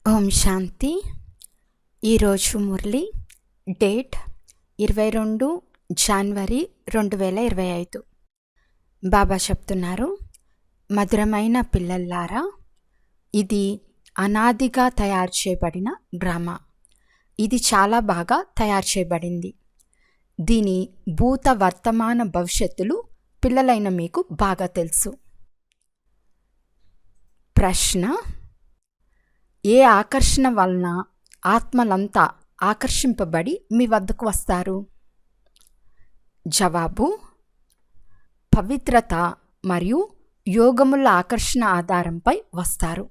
ఓం శాంతి. ఈరోజు మురళి డేట్ 22 జనవరి 2025. బాబా చెప్తున్నారు, మధురమైన పిల్లల్లారా, ఇది అనాదిగా తయారు చేయబడిన డ్రామా. ఇది చాలా బాగా తయారు చేయబడింది. దీని భూత వర్తమాన భవిష్యత్తులు పిల్లలైన మీకు బాగా తెలుసు. ప్రశ్న: ఏ ఆకర్షణ వలన ఆత్మలంతా ఆకర్షింపబడి మీ వద్దకు వస్తారు? జవాబు: పవిత్రత మరియు యోగముల ఆకర్షణ ఆధారంపై వస్తారు.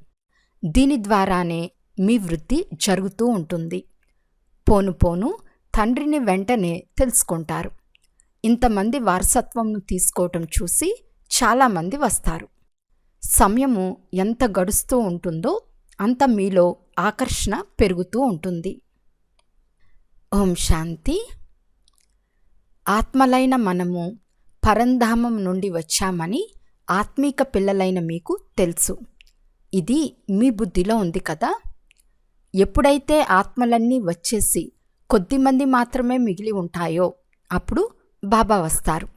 దీని ద్వారానే మీ వృద్ధి జరుగుతూ ఉంటుంది. పోను పోను తండ్రిని వెంటనే తెలుసుకుంటారు. ఇంతమంది వారసత్వంను తీసుకోవటం చూసి చాలామంది వస్తారు. సమయము ఎంత గడుస్తూ ఉంటుందో అంత మీలో ఆకర్షణ పెరుగుతూ ఉంటుంది. ఓం శాంతి. ఆత్మలైన మనము పరంధామం నుండి వచ్చామని ఆత్మీక పిల్లలైన మీకు తెలుసు. ఇది మీ బుద్ధిలో ఉంది కదా. ఎప్పుడైతే ఆత్మలన్నీ వచ్చేసి కొద్దిమంది మాత్రమే మిగిలి ఉంటాయో అప్పుడు బాబా వస్తారు.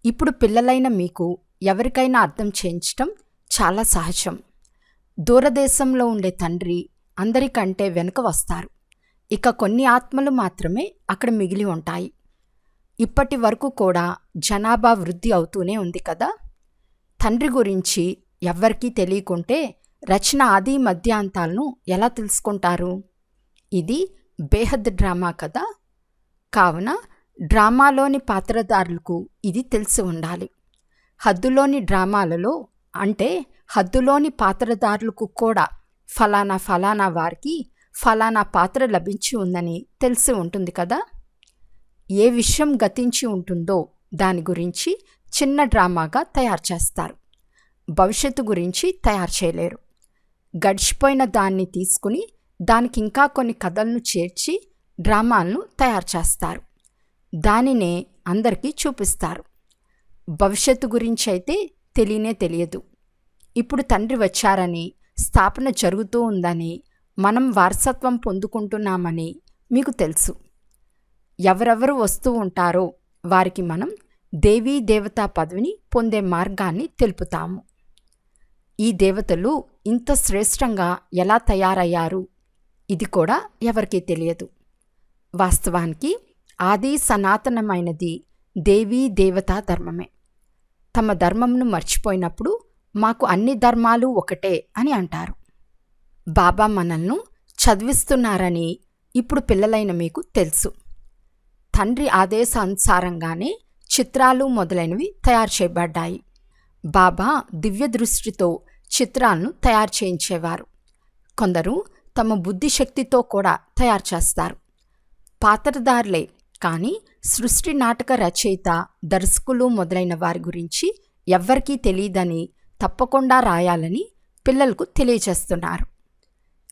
ఇప్పుడు పిల్లలైన మీకు ఎవరికైనా అర్థం చేయించటం చాలా సహజం. దూరదేశంలో ఉండే తండ్రి అందరికంటే వెనుక వస్తారు. ఇక కొన్ని ఆత్మలు మాత్రమే అక్కడ మిగిలి ఉంటాయి. ఇప్పటి వరకు కూడా జనాభా వృద్ధి అవుతూనే ఉంది కదా. తండ్రి గురించి ఎవ్వరికీ తెలియకుంటే రచన ఆది మధ్యాంతాలను ఎలా తెలుసుకుంటారు? ఇది బేహద్ డ్రామా కదా. కావున డ్రామాలోని పాత్రధారులకు ఇది తెలిసి ఉండాలి. హద్దులోని డ్రామాలలో అంటే హద్దులోని పాత్రధారులకు కూడా ఫలానా ఫలానా వారికి ఫలానా పాత్ర లభించి ఉందని తెలిసి ఉంటుంది కదా. ఏ విషయం గతించి ఉంటుందో దాని గురించి చిన్న డ్రామాగా తయారు చేస్తారు. భవిష్యత్తు గురించి తయారు చేయలేరు. గడిచిపోయిన దాన్ని తీసుకుని దానికి ఇంకా కొన్ని కథలను చేర్చి డ్రామాలను తయారు చేస్తారు. దానినే అందరికీ చూపిస్తారు. భవిష్యత్తు గురించి అయితే తెలియనే తెలియదు. ఇప్పుడు తండ్రి వచ్చారని, స్థాపన జరుగుతూ ఉందని, మనం వారసత్వం పొందుకుంటున్నామని మీకు తెలుసు. ఎవరెవరు వస్తూ ఉంటారో వారికి మనం దేవీ దేవతా పదవిని పొందే మార్గాన్ని తెలుపుతాము. ఈ దేవతలు ఇంత శ్రేష్టంగా ఎలా తయారయ్యారు ఇది కూడా ఎవరికీ తెలియదు. వాస్తవానికి ఆది సనాతనమైనది దేవీ దేవతా ధర్మమే. తమ ధర్మంను మర్చిపోయినప్పుడు మాకు అన్ని ధర్మాలు ఒకటే అని అంటారు. బాబా మనల్ని చదివిస్తున్నారని ఇప్పుడు పిల్లలైన మీకు తెలుసు. తండ్రి ఆదేశానుసారంగానే చిత్రాలు మొదలైనవి తయారు చేయబడ్డాయి. బాబా దివ్య దృష్టితో చిత్రాలను తయారు చేయించేవారు. కొందరు తమ బుద్ధిశక్తితో కూడా తయారు చేస్తారు. పాత్రధారులే కానీ సృష్టి నాటక రచయిత, దర్శకులు మొదలైన వారి గురించి ఎవ్వరికీ తెలియదని తప్పకుండా రాయాలని పిల్లలకు తెలియచేస్తున్నారు.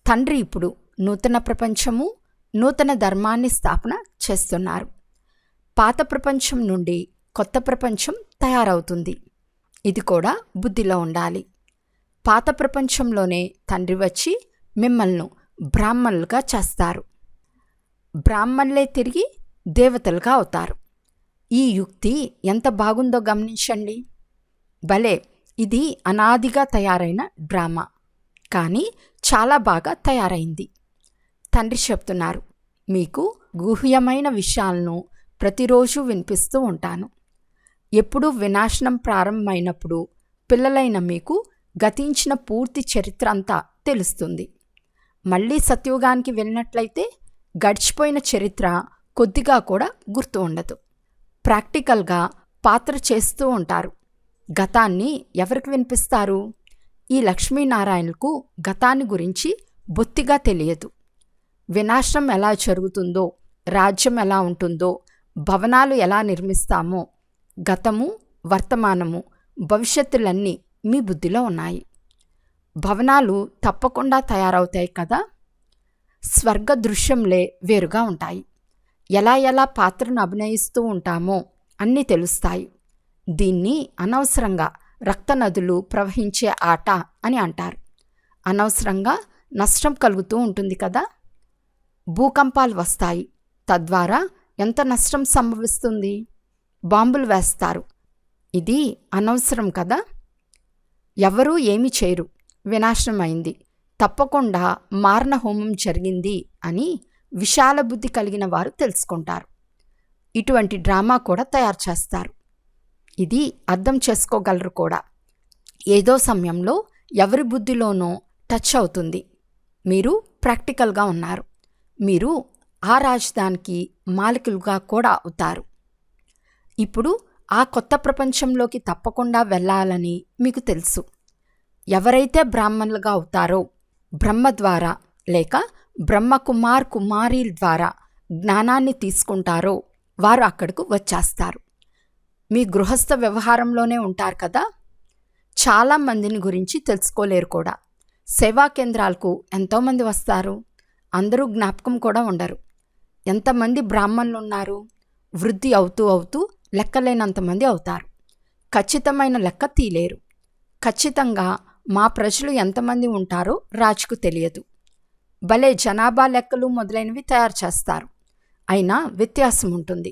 తండ్రి ఇప్పుడు నూతన ప్రపంచము, నూతన ధర్మాన్ని స్థాపన చేస్తున్నారు. పాత ప్రపంచం నుండి కొత్త ప్రపంచం తయారవుతుంది. ఇది కూడా బుద్ధిలో ఉండాలి. పాత ప్రపంచంలోనే తండ్రి వచ్చి మిమ్మల్ని బ్రాహ్మణులుగా చేస్తారు. బ్రాహ్మణులే తిరిగి దేవతలుగా అవుతారు. ఈ యుక్తి ఎంత బాగుందో గమనించండి. భలే, ఇది అనాదిగా తయారైన డ్రామా, కానీ చాలా బాగా తయారైంది. తండ్రి చెప్తున్నారు, మీకు గుహ్యమైన విషయాలను ప్రతిరోజు వినిపిస్తూ ఉంటాను. ఎప్పుడు వినాశనం ప్రారంభమైనప్పుడు పిల్లలైన మీకు గతించిన పూర్తి చరిత్ర అంతా తెలుస్తుంది. మళ్ళీ సత్యుగానికి వెళ్ళినట్లయితే గడిచిపోయిన చరిత్ర కొద్దిగా కూడా గుర్తు ఉండదు. ప్రాక్టికల్గా పాత్ర చేస్తూ ఉంటారు. గతాన్ని ఎవరికి వినిపిస్తారు? ఈ లక్ష్మీనారాయణకు గతాన్ని గురించి బొత్తిగా తెలియదు. వినాశనం ఎలా జరుగుతుందో, రాజ్యం ఎలా ఉంటుందో, భవనాలు ఎలా నిర్మిస్తామో, గతము, వర్తమానము, భవిష్యత్తులన్నీ మీ బుద్ధిలో ఉన్నాయి. భవనాలు తప్పకుండా తయారవుతాయి కదా. స్వర్గ దృశ్యంలే వేరుగా ఉంటాయి. ఎలా ఎలా పాత్రను అభినయిస్తూ ఉంటామో అన్నీ తెలుస్తాయి. దీన్ని అనవసరంగా రక్త నదులు ప్రవహించే ఆట అని అంటారు. అనవసరంగా నష్టం కలుగుతూ ఉంటుంది కదా. భూకంపాలు వస్తాయి, తద్వారా ఎంత నష్టం సంభవిస్తుంది. బాంబులు వేస్తారు, ఇది అనవసరం కదా. ఎవరూ ఏమీ చేయరు, వినాశనం అయింది, తప్పకుండా మారణ హోమం జరిగింది అని విశాల బుద్ధి కలిగిన వారు తెలుసుకుంటారు. ఇటువంటి డ్రామా కూడా తయారు చేస్తారు. ఇది అర్థం చేసుకోగలరు కూడా. ఏదో సమయంలో ఎవరి బుద్ధిలోనో టచ్ అవుతుంది. మీరు ప్రాక్టికల్గా ఉన్నారు, మీరు ఆ రాజధానికి మాలికులుగా కూడా అవుతారు. ఇప్పుడు ఆ కొత్త ప్రపంచంలోకి తప్పకుండా వెళ్ళాలని మీకు తెలుసు. ఎవరైతే బ్రాహ్మణులుగా అవుతారో, బ్రహ్మ ద్వారా లేక బ్రహ్మకుమార్ కుమారీల ద్వారా జ్ఞానాన్ని తీసుకుంటారో వారు అక్కడకు వచ్చేస్తారు. మీ గృహస్థ వ్యవహారంలోనే ఉంటారు కదా. చాలామందిని గురించి తెలుసుకోలేరు కూడా. సేవా కేంద్రాలకు ఎంతోమంది వస్తారు, అందరూ జ్ఞాపకం కూడా ఉండరు. ఎంతమంది బ్రాహ్మణులు ఉన్నారు, వృద్ధి అవుతూ అవుతూ లెక్కలేనంతమంది అవుతారు. ఖచ్చితమైన లెక్క తీలేరు. ఖచ్చితంగా మా ప్రజలు ఎంతమంది ఉంటారో రాజుకు తెలియదు. భలే జనాభా లెక్కలు మొదలైనవి తయారు చేస్తారు, అయినా వ్యత్యాసం ఉంటుంది.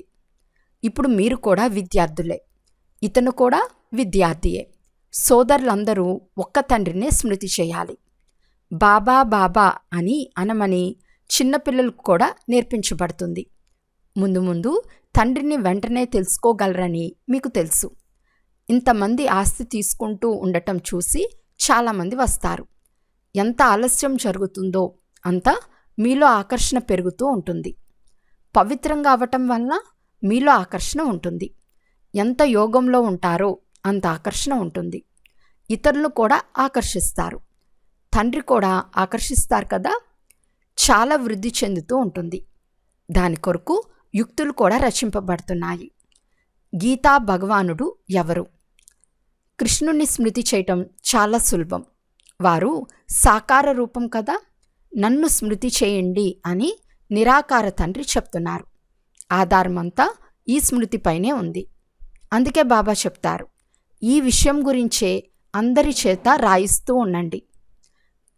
ఇప్పుడు మీరు కూడా విద్యార్థులే, ఇతను కూడా విద్యార్థియే. సోదరులందరూ ఒక్క తండ్రినే స్మృతి చేయాలి. బాబా బాబా అని అనమని చిన్నపిల్లలకు కూడా నేర్పించబడుతుంది. ముందు ముందు తండ్రిని వెంటనే తెలుసుకోగలరని మీకు తెలుసు. ఇంతమంది ఆస్తి తీసుకుంటూ ఉండటం చూసి చాలామంది వస్తారు. ఎంత ఆలస్యం జరుగుతుందో అంత మీలో ఆకర్షణ పెరుగుతూ ఉంటుంది. పవిత్రంగా అవ్వటం వల్ల మీలో ఆకర్షణ ఉంటుంది. ఎంత యోగంలో ఉంటారో అంత ఆకర్షణ ఉంటుంది. ఇతరులు కూడా ఆకర్షిస్తారు, తండ్రి కూడా ఆకర్షిస్తారు కదా. చాలా వృద్ధి చెందుతూ ఉంటుంది. దాని కొరకు యుక్తులు కూడా రచింపబడుతున్నాయి. గీతా భగవానుడు ఎవరు? కృష్ణుని స్మృతి చేయటం చాలా సులభం. వారు సాకార రూపం కదా. నన్ను స్మృతి చేయండి అని నిరాకార తండ్రి చెప్తున్నారు. ఆధారమంతా ఈ స్మృతిపైనే ఉంది. అందుకే బాబా చెప్తారు, ఈ విషయం గురించే అందరి చేత రాయిస్తూ ఉండండి.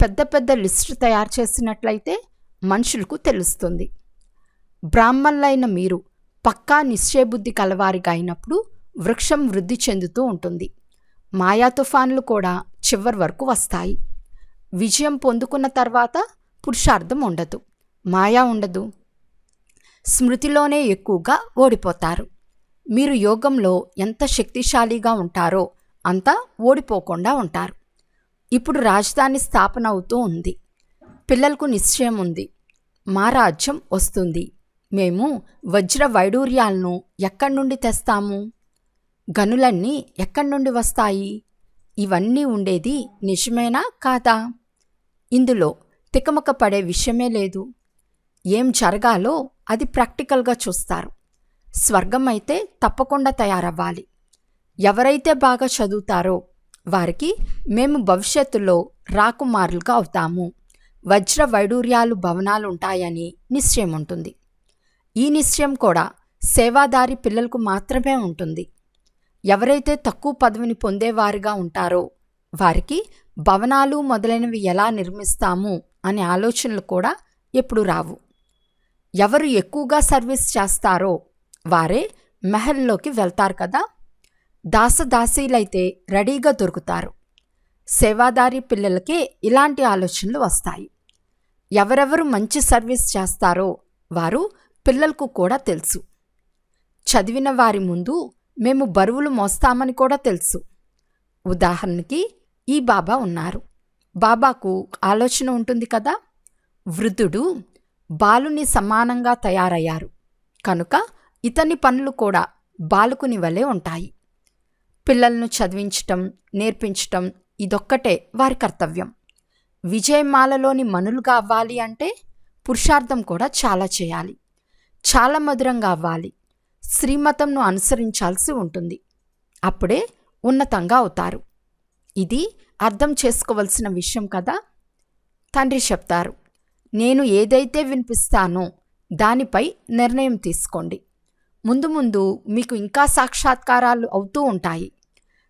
పెద్ద పెద్ద లిస్టు తయారు చేసినట్లయితే మనుషులకు తెలుస్తుంది. బ్రాహ్మణులైన మీరు పక్కా నిశ్చయబుద్ధి కలవారిగా అయినప్పుడు వృక్షం వృద్ధి చెందుతూ ఉంటుంది. మాయా తుఫాన్లు కూడా చివరి వరకు వస్తాయి. విజయం పొందుకున్న తర్వాత పురుషార్థం ఉండదు, మాయా ఉండదు. స్మృతిలోనే ఎక్కువగా ఓడిపోతారు. మీరు యోగంలో ఎంత శక్తిశాలిగా ఉంటారో అంత ఓడిపోకుండా ఉంటారు. ఇప్పుడు రాజధాని స్థాపన అవుతూ ఉంది. పిల్లలకు నిశ్చయం ఉంది, మా రాజ్యం వస్తుంది. మేము వజ్ర వైడూర్యాలను ఎక్కడి నుండి తెస్తాము? గనులన్నీ ఎక్కడి నుండి వస్తాయి? ఇవన్నీ ఉండేది నిజమేనా కాదా? ఇందులో తికమక పడే విషయమే లేదు. ఏం జరగాలో అది ప్రాక్టికల్గా చూస్తారు. స్వర్గం అయితే తప్పకుండా తయారవ్వాలి. ఎవరైతే బాగా చదువుతారో వారికి మేము భవిష్యత్తులో రాకుమారులుగా అవుతాము, వజ్ర వైడూర్యాలు భవనాలు ఉంటాయని నిశ్చయం ఉంటుంది. ఈ నిశ్చయం కూడా సేవాదారి పిల్లలకు మాత్రమే ఉంటుంది. ఎవరైతే తక్కువ పదవిని పొందేవారుగా ఉంటారో వారికి భవనాలు మొదలైనవి ఎలా నిర్మిస్తాము అనే ఆలోచనలు కూడా ఎప్పుడు రావు. ఎవరు ఎక్కువగా సర్వీస్ చేస్తారో వారే మెహల్లోకి వెళ్తారు కదా. దాసదాసీలైతే రెడీగా దొరుకుతారు. సేవాదారి పిల్లలకే ఇలాంటి ఆలోచనలు వస్తాయి. ఎవరెవరు మంచి సర్వీస్ చేస్తారో వారు పిల్లలకు కూడా తెలుసు. చదివిన వారి ముందు మేము బరువులు మోస్తామని కూడా తెలుసు. ఉదాహరణకి ఈ బాబా ఉన్నారు. బాబాకు ఆలోచన ఉంటుంది కదా. వృద్ధుడు బాలుని సమానంగా తయారయ్యారు కనుక ఇతని పనులు కూడా బాలుకుని వలె ఉంటాయి. పిల్లలను చదివించటం, నేర్పించటం ఇదొక్కటే వారి కర్తవ్యం. విజయమాలలోని మనులుగా అవ్వాలి అంటే పురుషార్థం కూడా చాలా చేయాలి. చాలా మధురంగా అవ్వాలి. శ్రీమతంను అనుసరించాల్సి ఉంటుంది. అప్పుడే ఉన్నతంగా అవుతారు. ఇది అర్థం చేసుకోవలసిన విషయం కదా. తండ్రి చెప్తారు, నేను ఏదైతే వినిపిస్తానో దానిపై నిర్ణయం తీసుకోండి. ముందు ముందు మీకు ఇంకా సాక్షాత్కారాలు అవుతూ ఉంటాయి.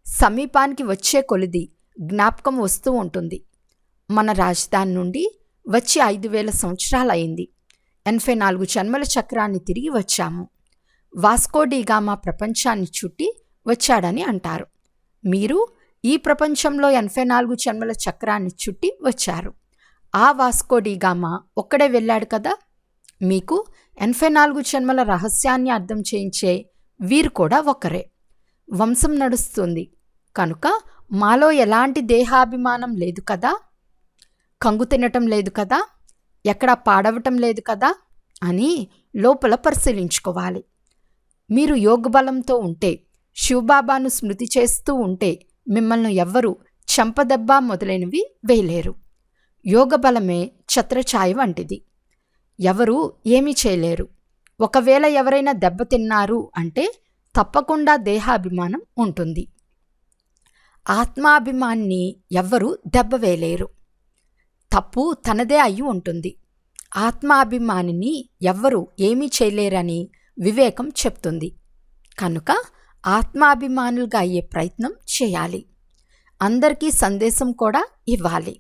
సమీపానికి వచ్చే కొలిది జ్ఞాపకం వస్తూ ఉంటుంది. మన రాజధాని నుండి వచ్చి 5000 సంవత్సరాలయ్యింది. 84 జన్మల చక్రాన్ని తిరిగి వచ్చాము. వాస్కోడిగామా ప్రపంచాన్ని చుట్టి వచ్చాడని అంటారు. మీరు ఈ ప్రపంచంలో 84 జన్మల చక్రాన్ని చుట్టి వచ్చారు. ఆ వాస్కోడిగామా ఒక్కడే వెళ్ళాడు కదా. మీకు 84 జన్మల రహస్యాన్ని అర్థం చేయించే వీరు కూడా ఒకరే. వంశం నడుస్తుంది కనుక మాలో ఎలాంటి దేహాభిమానం లేదు కదా, కంగు తినటం లేదు కదా, ఎక్కడా పాడవటం లేదు కదా అని లోపల పరిశీలించుకోవాలి. మీరు యోగబలంతో ఉంటే, శివబాబాను స్మృతి చేస్తూ ఉంటే మిమ్మల్ని ఎవ్వరూ చెంపదెబ్బ మొదలైనవి వేయలేరు. యోగబలమే ఛత్రఛాయ వంటిది. ఎవరూ ఏమీ చేయలేరు. ఒకవేళ ఎవరైనా దెబ్బతిన్నారు అంటే తప్పకుండా దేహాభిమానం ఉంటుంది. ఆత్మాభిమాన్ని ఎవ్వరూ దెబ్బ వేయలేరు. తప్పు తనదే అయి ఉంటుంది. ఆత్మాభిమానిని ఎవ్వరూ ఏమీ చేయలేరని వివేకం చెప్తుంది. కనుక ఆత్మాభిమానులుగా అయ్యే ప్రయత్నం చేయాలి. అందరికీ సందేశం కూడా ఇవ్వాలి.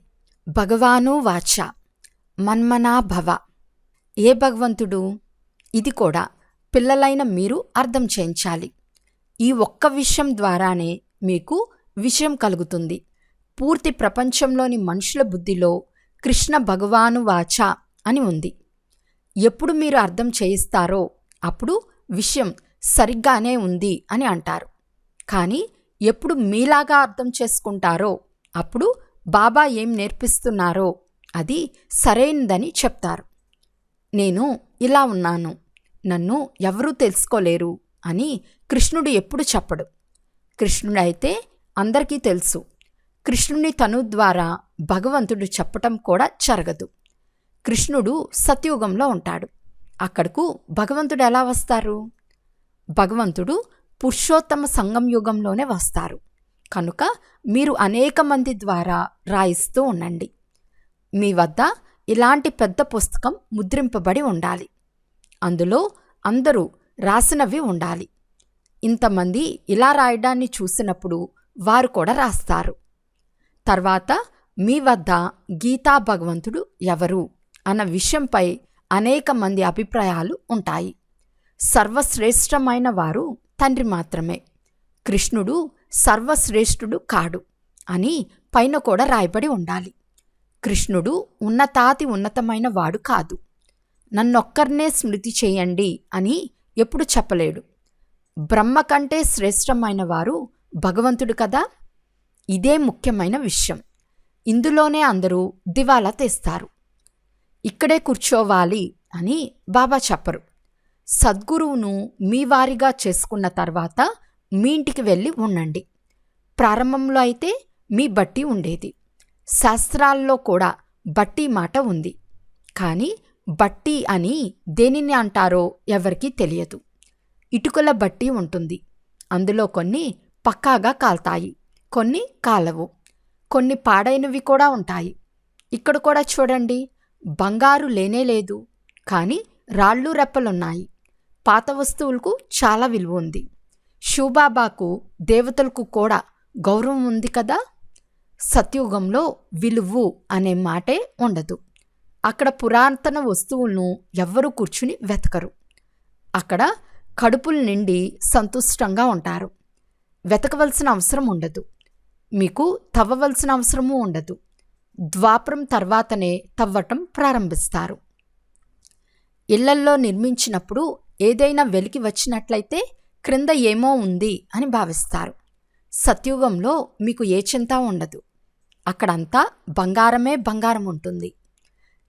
భగవాను వాచ మన్మనా భవ. ఏ భగవంతుడు? ఇది కూడా పిల్లలైన మీరు అర్థం చేయించాలి. ఈ ఒక్క విషయం ద్వారానే మీకు విషయం కలుగుతుంది. పూర్తి ప్రపంచంలోని మనుషుల బుద్ధిలో కృష్ణ భగవాను వాచ అని ఉంది. ఎప్పుడు మీరు అర్థం చేయిస్తారో అప్పుడు విషయం సరిగ్గానే ఉంది అని అంటారు. కానీ ఎప్పుడు మీలాగా అర్థం చేసుకుంటారో అప్పుడు బాబా ఏం నేర్పిస్తున్నారో అది సరైనదని చెప్తారు. నేను ఇలా ఉన్నాను, నన్ను ఎవరూ తెలుసుకోలేరు అని కృష్ణుడు ఎప్పుడు చెప్పడు. కృష్ణుడైతే అందరికీ తెలుసు. కృష్ణుని తను ద్వారా భగవంతుడు చెప్పటం కూడా జరగదు. కృష్ణుడు సత్యుగంలో ఉంటాడు. అక్కడకు భగవంతుడు ఎలా వస్తారు? భగవంతుడు పురుషోత్తమ సంగం యుగంలోనే వస్తారు. కనుక మీరు అనేక మంది ద్వారా రాయిస్తూ ఉండండి. మీ వద్ద ఇలాంటి పెద్ద పుస్తకం ముద్రింపబడి ఉండాలి. అందులో అందరూ రాసినవి ఉండాలి. ఇంతమంది ఇలా రాయడాన్ని చూసినప్పుడు వారు కూడా రాస్తారు. తర్వాత మీ వద్ద గీతా భగవంతుడు ఎవరు అన్న విషయంపై అనేక మంది అభిప్రాయాలు ఉంటాయి. సర్వశ్రేష్టమైన వారు తండ్రి మాత్రమే. కృష్ణుడు సర్వశ్రేష్ఠుడు కాడు అని పైన కూడా రాయబడి ఉండాలి. కృష్ణుడు ఉన్నతాతి ఉన్నతమైన వాడు కాదు. నన్నొక్కర్నే స్మృతి చేయండి అని ఎప్పుడు చెప్పలేడు. బ్రహ్మ కంటే శ్రేష్టమైన వారు భగవంతుడు కదా. ఇదే ముఖ్యమైన విషయం. ఇందులోనే అందరూ దివాలా తీస్తారు. ఇక్కడే కూర్చోవాలి అని బాబా చెప్పరు. సద్గురువును మీ వారిగా చేసుకున్న తర్వాత మీ ఇంటికి వెళ్ళి ఉండండి. ప్రారంభంలో అయితే మీ బట్టి ఉండేది. శాస్త్రాల్లో కూడా బట్టి మాట ఉంది. కానీ బట్టి అని దేనిని అంటారో ఎవరికీ తెలియదు. ఇటుకల బట్టి ఉంటుంది. అందులో కొన్ని పక్కాగా కాల్తాయి, కొన్ని కాలవు, కొన్ని పాడైనవి కూడా ఉంటాయి. ఇక్కడ కూడా చూడండి, బంగారు లేనేలేదు, కానీ రాళ్ళు రెప్పలున్నాయి. పాత వస్తువులకు చాలా విలువ ఉంది. శివబాబాకు దేవతలకు కూడా గౌరవం ఉంది కదా. సత్యుగంలో విలువు అనే మాటే ఉండదు. అక్కడ పురాతన వస్తువులను ఎవ్వరూ కూర్చుని వెతకరు. అక్కడ కడుపుల నిండి సంతుష్టంగా ఉంటారు. వెతకవలసిన అవసరం ఉండదు. మీకు తవ్వవలసిన అవసరమూ ఉండదు. ద్వాపరం తర్వాతనే తవ్వటం ప్రారంభిస్తారు. ఇళ్లల్లో నిర్మించినప్పుడు ఏదైనా వెలికి వచ్చినట్లయితే క్రింద ఏమో ఉంది అని భావిస్తారు. సత్యుగంలో మీకు ఏ చింత ఉండదు. అక్కడంతా బంగారమే బంగారం ఉంటుంది.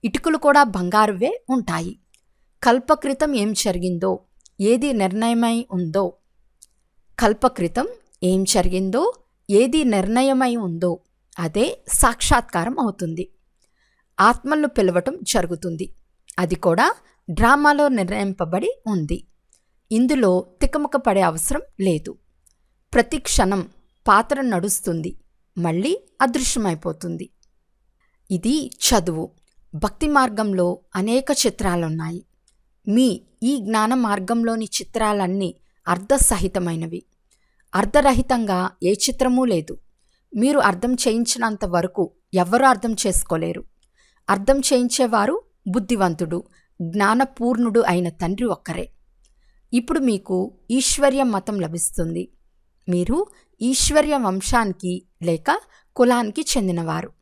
ఇటుకలు కూడా బంగారువే ఉంటాయి. కల్పక్రితం ఏం జరిగిందో, ఏది నిర్ణయమై ఉందో, కల్పక్రితం ఏం జరిగిందో ఏది నిర్ణయమై ఉందో అదే సాక్షాత్కారం అవుతుంది. ఆత్మలను పిలవటం జరుగుతుంది. అది కూడా డ్రామాలో నిర్ణయింపబడి ఉంది. ఇందులో తికమక పడే అవసరం లేదు. ప్రతి క్షణం పాత్ర నడుస్తుంది, మళ్ళీ అదృశ్యమైపోతుంది. ఇది చదువు. భక్తి మార్గంలో అనేక చిత్రాలున్నాయి. మీ ఈ జ్ఞాన మార్గంలోని చిత్రాలన్నీ అర్ధసహితమైనవి. అర్ధరహితంగా ఏ చిత్రమూ లేదు. మీరు అర్థం చేయించినంత వరకు ఎవ్వరూ అర్థం చేసుకోలేరు. అర్థం చేయించేవారు బుద్ధివంతుడు, జ్ఞానపూర్ణుడు అయిన తండ్రి ఒక్కరే. ఇప్పుడు మీకు ఈశ్వర్య మతం లభిస్తుంది. మీరు ఈశ్వర్య వంశానికి లేక కులానికి చెందినవారు.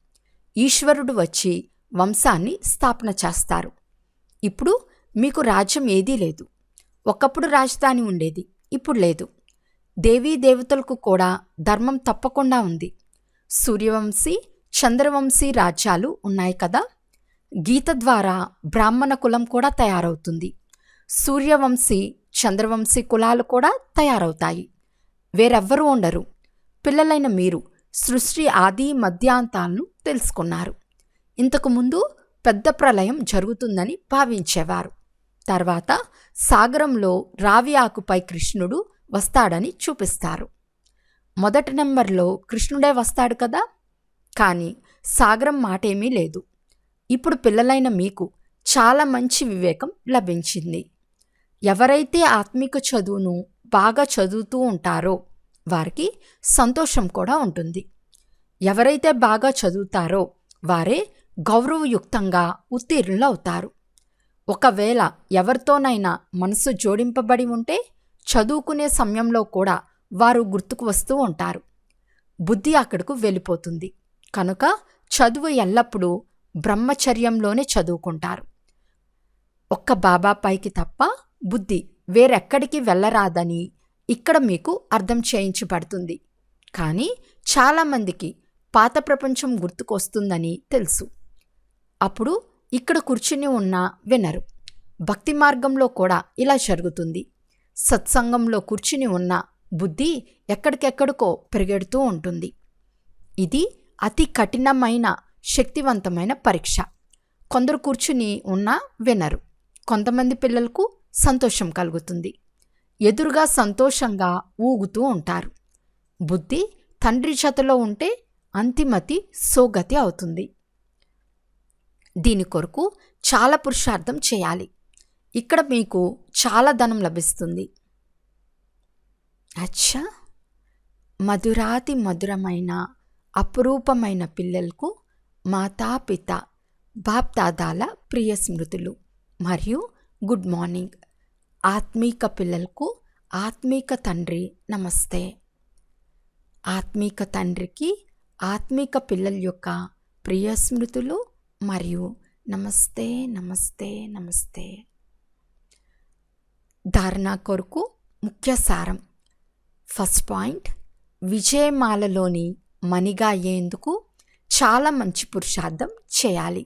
ఈశ్వరుడు వచ్చి వంశాన్ని స్థాపన చేస్తారు. ఇప్పుడు మీకు రాజ్యం ఏదీ లేదు. ఒకప్పుడు రాజధాని ఉండేది, ఇప్పుడు లేదు. దేవీ దేవతలకు కూడా ధర్మం తప్పకుండా ఉంది. సూర్యవంశీ, చంద్రవంశీ రాజ్యాలు ఉన్నాయి కదా. గీత ద్వారా బ్రాహ్మణ కులం కూడా తయారవుతుంది. సూర్యవంశీ, చంద్రవంశీ కులాలు కూడా తయారవుతాయి. వేరెవ్వరూ ఉండరు. పిల్లలైన మీరు సృష్టి ఆది మధ్యాంతాలను తెలుసుకున్నారు. ఇంతకుముందు పెద్ద ప్రళయం జరుగుతుందని భావించేవారు. తర్వాత సాగరంలో రావి ఆకుపై కృష్ణుడు వస్తాడని చూపిస్తారు. మొదటి నెంబర్లో కృష్ణుడే వస్తాడు కదా. కానీ సాగరం మాటేమీ లేదు. ఇప్పుడు పిల్లలైన మీకు చాలా మంచి వివేకం లభించింది. ఎవరైతే ఆత్మిక చదువును బాగా చదువుతూ ఉంటారో వారికి సంతోషం కూడా ఉంటుంది. ఎవరైతే బాగా చదువుతారో వారే గౌరవయుక్తంగా ఉత్తీర్ణులు అవుతారు. ఒకవేళ ఎవరితోనైనా మనసు జోడింపబడి ఉంటే చదువుకునే సమయంలో కూడా వారు గుర్తుకు వస్తూ ఉంటారు. బుద్ధి అక్కడకు వెళ్ళిపోతుంది. కనుక చదువు ఎల్లప్పుడూ బ్రహ్మచర్యంలోనే చదువుకుంటారు. ఒక్క బాబాపైకి తప్ప బుద్ధి వేరెక్కడికి వెళ్ళరాదని ఇక్కడ మీకు అర్థం చేయించబడుతుంది. కానీ చాలామందికి పాత ప్రపంచం గుర్తుకొస్తుందని తెలుసు. అప్పుడు ఇక్కడ కూర్చుని ఉన్నా వినరు. భక్తి మార్గంలో కూడా ఇలా జరుగుతుంది. సత్సంగంలో కూర్చుని ఉన్న బుద్ధి ఎక్కడికెక్కడికో పరిగెడుతూ ఉంటుంది. ఇది అతి కఠినమైన శక్తివంతమైన పరీక్ష. కొందరు కూర్చుని ఉన్నా వినరు. కొంతమంది పిల్లలకు సంతోషం కలుగుతుంది. ఎదురుగా సంతోషంగా ఊగుతూ ఉంటారు. బుద్ధి తండ్రి జతలో ఉంటే అంతిమతి సోగతి అవుతుంది. దీని కొరకు చాలా పురుషార్థం చేయాలి. ఇక్కడ మీకు చాలా ధనం లభిస్తుంది. అచ్చా, మధురాతి మధురమైన అపురూపమైన పిల్లలకు మాతాపిత బాప్దాదాల ప్రియ స్మృతులు మరియు గుడ్ మార్నింగ్. ఆత్మీక పిల్లలకు ఆత్మీక తండ్రి నమస్తే. ఆత్మీక తండ్రికి ఆత్మీక పిల్లల యొక్క ప్రియ స్మృతులు మరియు నమస్తే నమస్తే నమస్తే. ధారణ కొరకు ముఖ్య సారం. ఫస్ట్ పాయింట్, విజయమాలలోని మణిగా అయ్యేందుకు చాలా మంచి పురుషార్థం చేయాలి.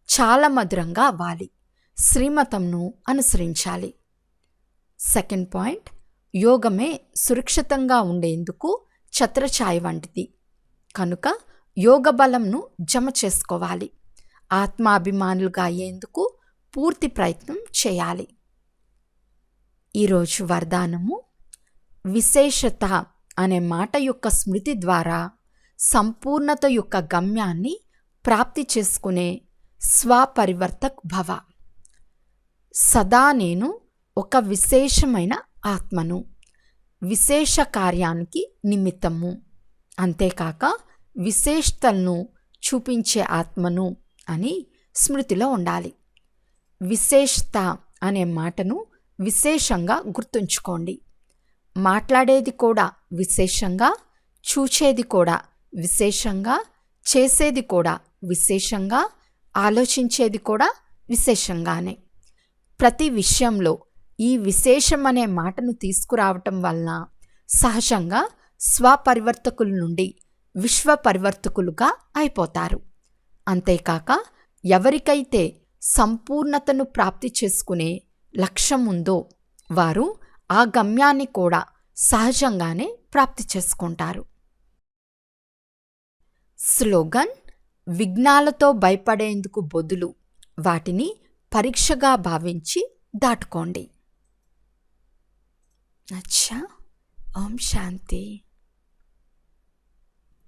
చాలా మధురంగా అవ్వాలి. శ్రీమతంను అనుసరించాలి. సెకండ్ పాయింట్, యోగమే సురక్షితంగా ఉండేందుకు ఛత్రఛాయ వంటిది. కనుక యోగ బలంను జమ చేసుకోవాలి. ఆత్మాభిమానులుగా అయ్యేందుకు పూర్తి ప్రయత్నం చేయాలి. ఈరోజు వరదానము, విశేషత అనే మాట యొక్క స్మృతి ద్వారా సంపూర్ణత యొక్క గమ్యాన్ని ప్రాప్తి చేసుకునే స్వపరివర్తక్ భవ. సదా నేను ఒక విశేషమైన ఆత్మను, విశేష కార్యానికి నిమిత్తము, అంతేకాక విశేషతలను చూపించే ఆత్మను అని స్మృతిలో ఉండాలి. విశేషత అనే మాటను విశేషంగా గుర్తుంచుకోండి. మాట్లాడేది కూడా విశేషంగా, చూచేది కూడా విశేషంగా, చేసేది కూడా విశేషంగా, ఆలోచించేది కూడా విశేషంగానే. ప్రతి విషయంలో ఈ విశేషం అనే మాటను తీసుకురావటం వలన సహజంగా స్వపరివర్తకుల నుండి విశ్వ పరివర్తకులుగా అయిపోతారు. అంతేకాక ఎవరికైతే సంపూర్ణతను ప్రాప్తి చేసుకునే లక్ష్యం ఉందో వారు ఆ గమ్యాన్ని కూడా సహజంగానే ప్రాప్తి చేసుకుంటారు. స్లోగన్, విఘ్నాలతో భయపడేందుకు బదులు వాటిని పరీక్షగా భావించి దాటుకోండి. అచ్చా, ఓం శాంతి.